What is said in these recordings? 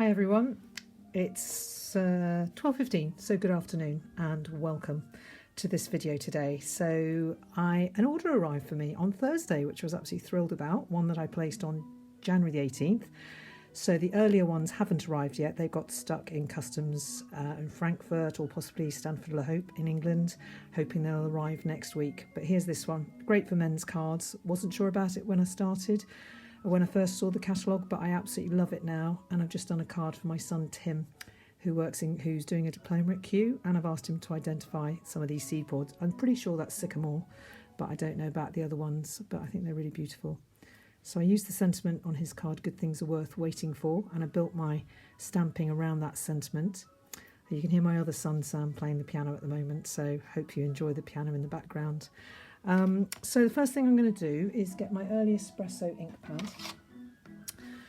Hi everyone, it's 12:15, so good afternoon and welcome to this video today. So an order arrived for me on Thursday, which I was absolutely thrilled about, one that I placed on January the 18th. So the earlier ones haven't arrived yet. They got stuck in customs in Frankfurt or possibly Stanford-le-Hope in England, hoping they'll arrive next week. But here's this one, great for men's cards. Wasn't sure about it when I first saw the catalogue, but I absolutely love it now. And I've just done a card for my son Tim, who's doing a diploma at Kew, and I've asked him to identify some of these seed pods. I'm pretty sure that's sycamore, but I don't know about the other ones, but I think they're really beautiful. So I used the sentiment on his card, good things are worth waiting for, and I built my stamping around that sentiment. You can hear my other son Sam playing the piano at the moment, so hope you enjoy the piano in the background. So the first thing I'm going to do is get my early espresso ink pad.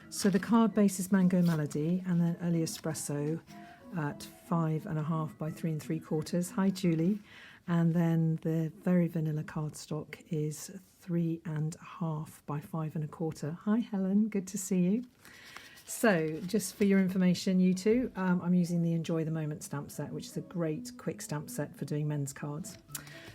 So the card base is Mango Melody, and then early espresso at 5.5 by 3 3/4. Hi Julie. And then the very vanilla cardstock is 3.5 by 5 1/4. Hi Helen, good to see you. So just for your information, you two, I'm using the Enjoy the Moment stamp set, which is a great quick stamp set for doing men's cards.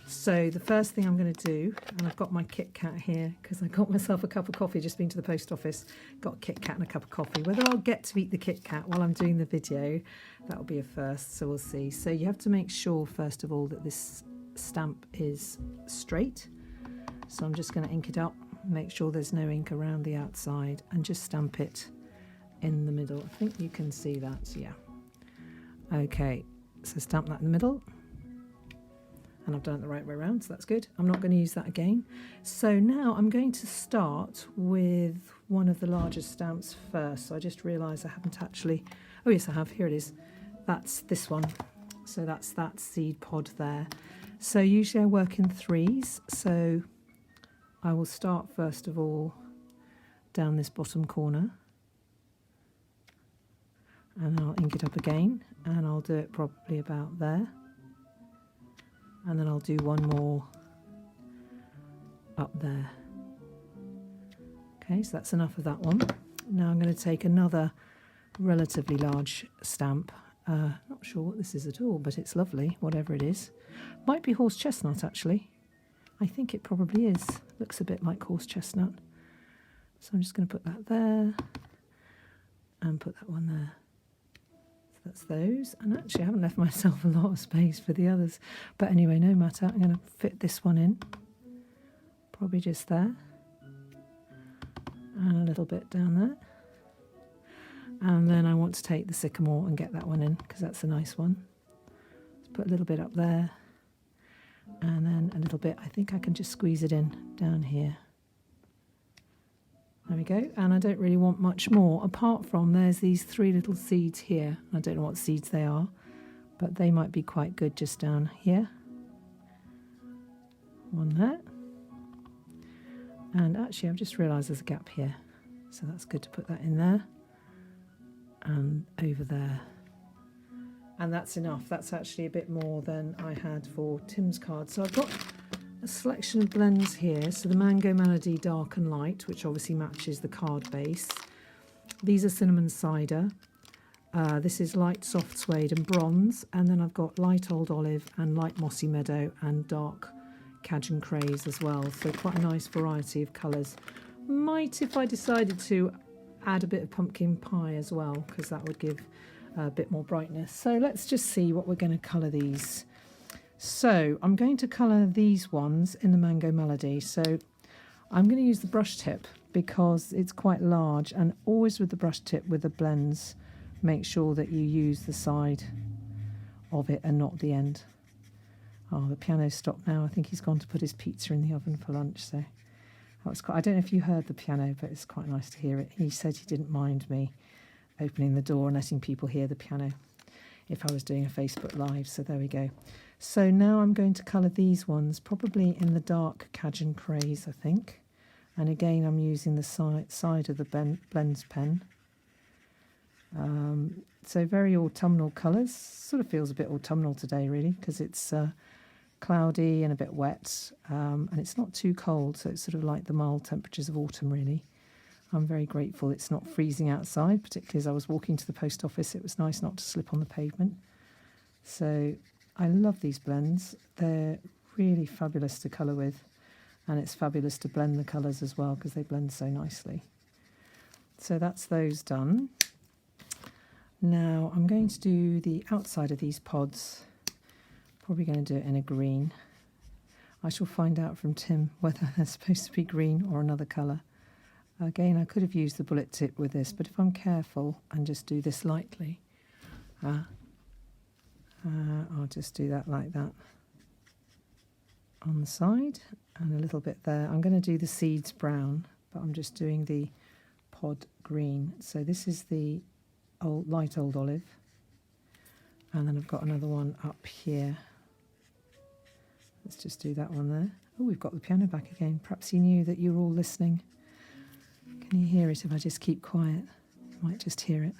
So the first thing I'm going to do, and I've got my Kit Kat here because I got myself a cup of coffee, just been to the post office, got a Kit Kat and a cup of coffee. Whether I'll get to eat the Kit Kat while I'm doing the video, that'll be a first, so we'll see. So you have to make sure first of all that this stamp is straight. So I'm just going to ink it up, make sure there's no ink around the outside, and just stamp it in the middle. I think you can see that, yeah. Okay, so stamp that in the middle. And I've done it the right way around, so that's good. I'm not going to use that again. So now I'm going to start with one of the larger stamps first. So I just realised I haven't actually... Oh yes, I have. Here it is. That's this one. So that's that seed pod there. So usually I work in threes. So I will start first of all down this bottom corner. And I'll ink it up again. And I'll do it probably about there. And then I'll do one more up there. Okay, so that's enough of that one. Now I'm going to take another relatively large stamp. Not sure what this is at all, but it's lovely, whatever it is. Might be horse chestnut, actually. I think it probably is. Looks a bit like horse chestnut. So I'm just going to put that there and put that one there. That's those, and actually I haven't left myself a lot of space for the others, but anyway, no matter. I'm going to fit this one in, probably just there, and a little bit down there, and then I want to take the sycamore and get that one in because that's a nice one. Let's put a little bit up there, and then a little bit. I think I can just squeeze it in down here. There we go, and I don't really want much more, apart from there's these three little seeds here. I don't know what seeds they are, but they might be quite good just down here. One there. And actually, I've just realised there's a gap here, so that's good to put that in there. And over there. And that's enough. That's actually a bit more than I had for Tim's card. So I've got a selection of blends here. So the Mango Melody Dark and Light, which obviously matches the card base. These are Cinnamon Cider. This is Light Soft Suede and Bronze. And then I've got Light Old Olive and Light Mossy Meadow and Dark Cajun Craze as well. So quite a nice variety of colours. Might, if I decided to, add a bit of pumpkin pie as well, because that would give a bit more brightness. So let's just see what we're going to colour these. So I'm going to colour these ones in the Mango Melody. So I'm going to use the brush tip because it's quite large, and always with the brush tip with the blends, make sure that you use the side of it and not the end. Oh, the piano's stopped now. I think he's gone to put his pizza in the oven for lunch. So that was quite, I don't know if you heard the piano, but it's quite nice to hear it. He said he didn't mind me opening the door and letting people hear the piano if I was doing a Facebook Live. So there we go. So now I'm going to colour these ones, probably in the Dark Cajun Craze, I think. And again, I'm using the side of the blends pen. So very autumnal colours. Sort of feels a bit autumnal today, really, because it's cloudy and a bit wet. And it's not too cold, so it's sort of like the mild temperatures of autumn, really. I'm very grateful it's not freezing outside, particularly as I was walking to the post office. It was nice not to slip on the pavement. So I love these blends. They're really fabulous to colour with, and it's fabulous to blend the colours as well because they blend so nicely. So that's those done. Now I'm going to do the outside of these pods. Probably going to do it in a green. I shall find out from Tim whether they're supposed to be green or another colour. Again, I could have used the bullet tip with this, but if I'm careful and just do this lightly, I'll just do that like that on the side and a little bit there. I'm going to do the seeds brown, but I'm just doing the pod green. So this is the light old olive, and then I've got another one up here. Let's just do that one there. Oh, we've got the piano back again. Perhaps he knew that you're all listening. Can you hear it if I just keep quiet? You might just hear it.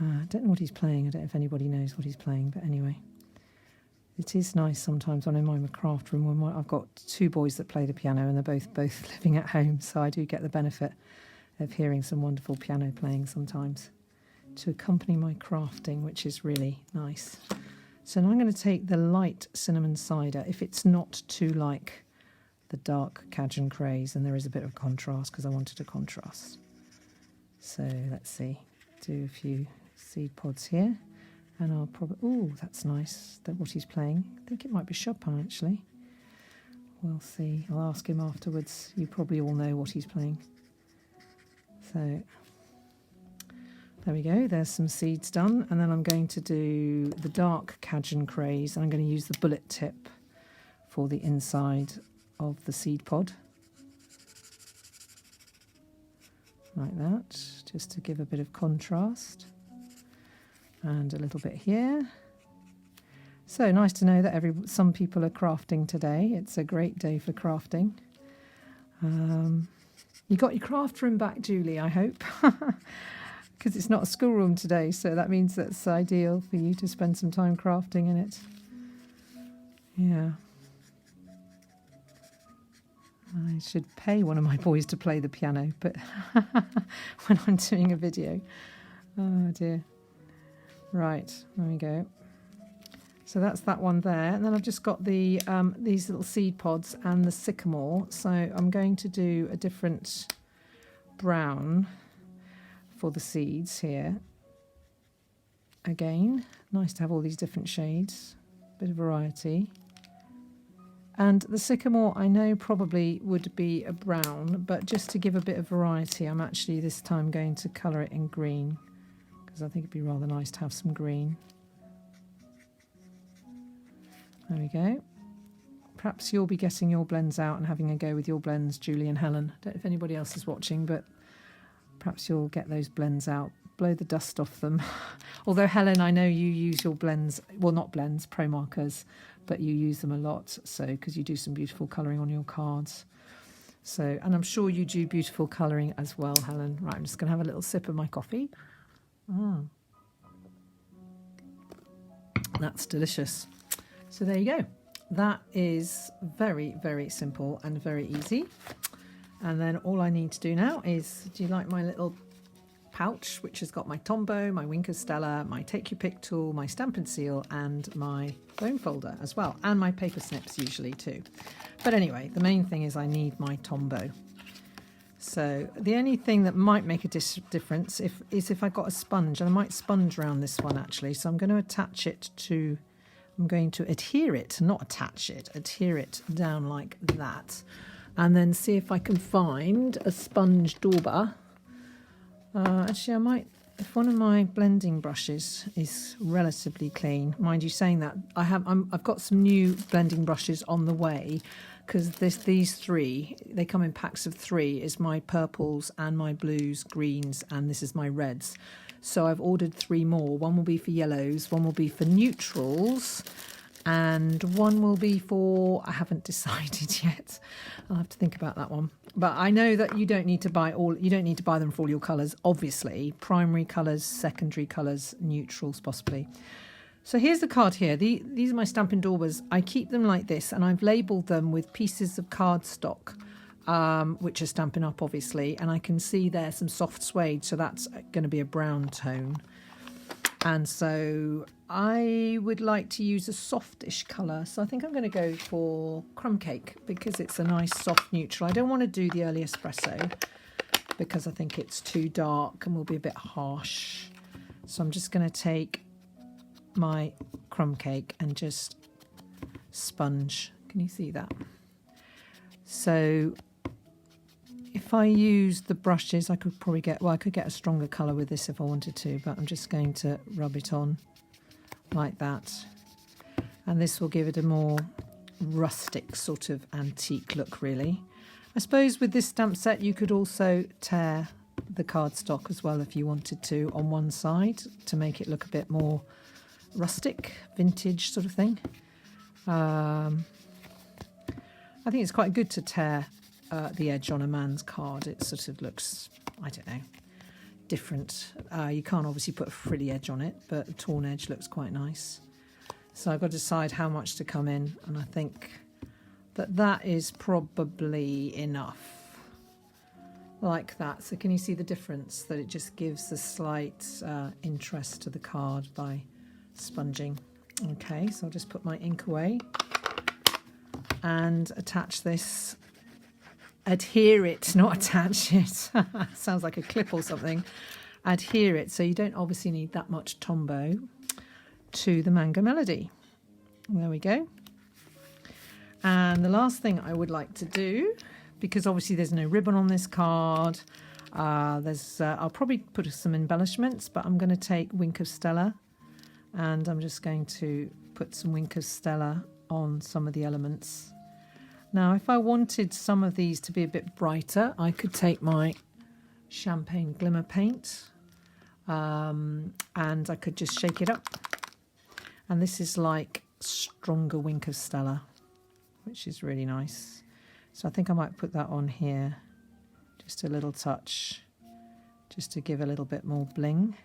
I don't know what he's playing. I don't know if anybody knows what he's playing, but anyway. It is nice sometimes when I'm in my craft room. I've got two boys that play the piano and they're both living at home, so I do get the benefit of hearing some wonderful piano playing sometimes to accompany my crafting, which is really nice. So now I'm going to take the light cinnamon cider, if it's not too like the dark Cajun Craze, and there is a bit of contrast because I wanted a contrast. So let's see, do a few seed pods here, and I'll probably, oh, that's nice, that what he's playing. I think it might be Chopin actually. We'll see, I'll ask him afterwards. You probably all know what he's playing. So there we go, there's some seeds done, and then I'm going to do the dark Cajun Craze, and I'm going to use the bullet tip for the inside of the seed pod. Like that, just to give a bit of contrast. And a little bit here. So nice to know that some people are crafting today. It's a great day for crafting. You got your craft room back, Julie, I hope. Because it's not a schoolroom today, so that means that's ideal for you to spend some time crafting in it. Yeah. I should pay one of my boys to play the piano, but when I'm doing a video. Oh dear. Right, there we go. So that's that one there. And then I've just got the these little seed pods and the sycamore. So I'm going to do a different brown for the seeds here. Again, nice to have all these different shades, bit of variety. And the sycamore I know probably would be a brown, but just to give a bit of variety, I'm actually this time going to colour it in green, because I think it'd be rather nice to have some green. There we go. Perhaps you'll be getting your blends out and having a go with your blends, Julie and Helen. I don't know if anybody else is watching, but perhaps you'll get those blends out, blow the dust off them. Although, Helen, I know you use your blends, well, not blends, pro markers, but you use them a lot, so because you do some beautiful colouring on your cards. So, and I'm sure you do beautiful colouring as well, Helen. Right, I'm just going to have a little sip of my coffee. That's delicious. So there you go. That is very, very simple and very easy. And then all I need to do now is, do you like my little pouch, which has got my Tombow, my Wink of Stella, my Take Your Pick tool, my Stampin' Seal, and my bone folder as well, and my paper snips usually too. But anyway, the main thing is I need my Tombow. So the only thing that might make a difference is if I got a sponge, and I might sponge around this one actually. So I'm going to attach it to, I'm going to adhere it, not attach it, adhere it down like that, and then see if I can find a sponge dauber. Actually, I might, if one of my blending brushes is relatively clean, mind you saying that, I've got some new blending brushes on the way, because these three, they come in packs of 3, is my purples and my blues, greens, and this is my reds. So I've ordered 3 more. One will be for yellows, one will be for neutrals, and one will be for, I haven't decided yet. I'll have to think about that one. But I know that you don't need to buy them for all your colours, obviously. Primary colours, secondary colours, neutrals possibly. So here's the card here. These are my Stampin' Daubers. I keep them like this, and I've labelled them with pieces of cardstock which are Stampin' Up, obviously. And I can see there some soft suede, so that's going to be a brown tone. And so I would like to use a softish colour. So I think I'm going to go for Crumb Cake because it's a nice soft neutral. I don't want to do the early espresso because I think it's too dark and will be a bit harsh. So I'm just going to take my Crumb Cake and just sponge. Can you see that? So if I use the brushes, I could probably get, well, I could get a stronger colour with this if I wanted to, but I'm just going to rub it on like that. And this will give it a more rustic sort of antique look, really. I suppose with this stamp set, you could also tear the cardstock as well if you wanted to on one side to make it look a bit more rustic, vintage sort of thing. I think it's quite good to tear the edge on a man's card. It sort of looks, I don't know, different. You can't obviously put a frilly edge on it, but a torn edge looks quite nice. So I've got to decide how much to come in, and I think that that is probably enough, like that. So can you see the difference, that it just gives a slight interest to the card by sponging. Okay, so I'll just put my ink away and attach this. Adhere it, not attach it. Sounds like a clip or something. Adhere it, so you don't obviously need that much Tombow to the Mango Melody. There we go. And the last thing I would like to do, because obviously there's no ribbon on this card, I'll probably put some embellishments, but I'm going to take Wink of Stella, and I'm just going to put some Wink of Stella on some of the elements. Now, if I wanted some of these to be a bit brighter, I could take my Champagne Glimmer paint and I could just shake it up. And this is like stronger Wink of Stella, which is really nice. So I think I might put that on here, just a little touch, just to give a little bit more bling.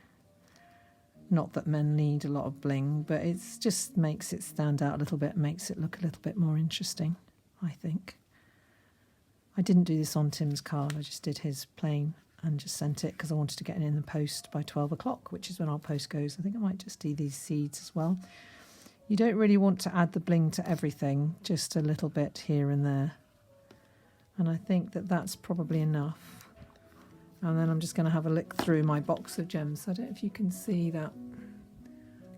Not that men need a lot of bling, but it just makes it stand out a little bit, makes it look a little bit more interesting, I think. I didn't do this on Tim's card, I just did his plain and just sent it because I wanted to get it in the post by 12 o'clock, which is when our post goes. I think I might just do these seeds as well. You don't really want to add the bling to everything, just a little bit here and there. And I think that that's probably enough. And then I'm just going to have a look through my box of gems. I don't know if you can see that.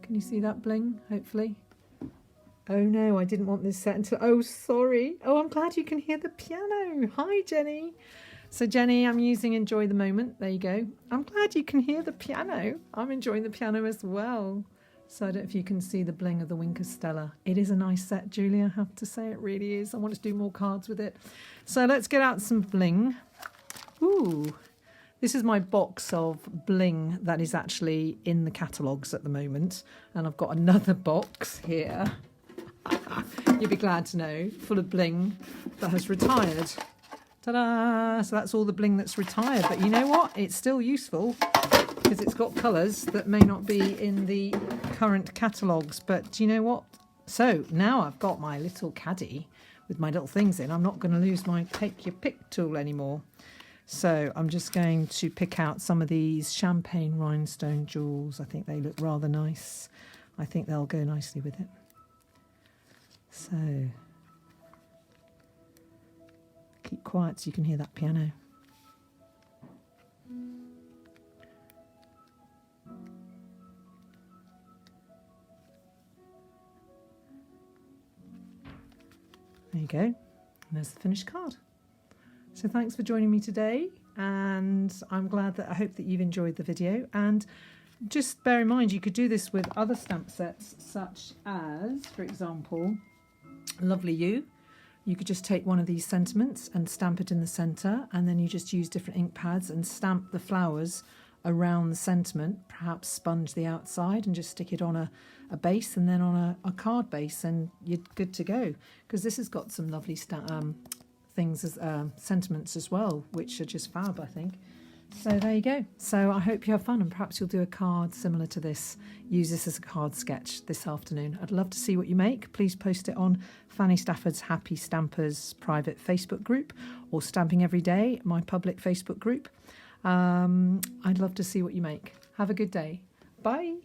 Can you see that bling, hopefully? Oh no, I didn't want this set until... Oh, sorry. Oh, I'm glad you can hear the piano. Hi, Jenny. So, Jenny, I'm using Enjoy the Moment. There you go. I'm glad you can hear the piano. I'm enjoying the piano as well. So, I don't know if you can see the bling of the Wink of Stella. It is a nice set, Julia, I have to say. It really is. I want to do more cards with it. So, let's get out some bling. Ooh. This is my box of bling that is actually in the catalogues at the moment. And I've got another box here. You'll be glad to know, full of bling that has retired. Ta-da! So that's all the bling that's retired. But you know what? It's still useful because it's got colours that may not be in the current catalogues. But do you know what? So now I've got my little caddy with my little things in. I'm not going to lose my take your pick tool anymore. So I'm just going to pick out some of these champagne rhinestone jewels. I think they look rather nice. I think they'll go nicely with it. So, keep quiet so you can hear that piano. There you go. And there's the finished card. So thanks for joining me today, and I'm glad that I hope that you've enjoyed the video. And just bear in mind, you could do this with other stamp sets, such as, for example, Lovely You. You could just take one of these sentiments and stamp it in the centre, and then you just use different ink pads and stamp the flowers around the sentiment, perhaps sponge the outside and just stick it on a base and then on a card base, and you're good to go. Because this has got some lovely things as sentiments as well, which are just fab, I think. So there you go. So I hope you have fun, and perhaps you'll do a card similar to this. Use this as a card sketch this afternoon. I'd love to see what you make. Please post it on Fanny Stafford's Happy Stampers private Facebook group, or Stamping Every Day, my public Facebook group. I'd love to see what you make. Have a good day. Bye.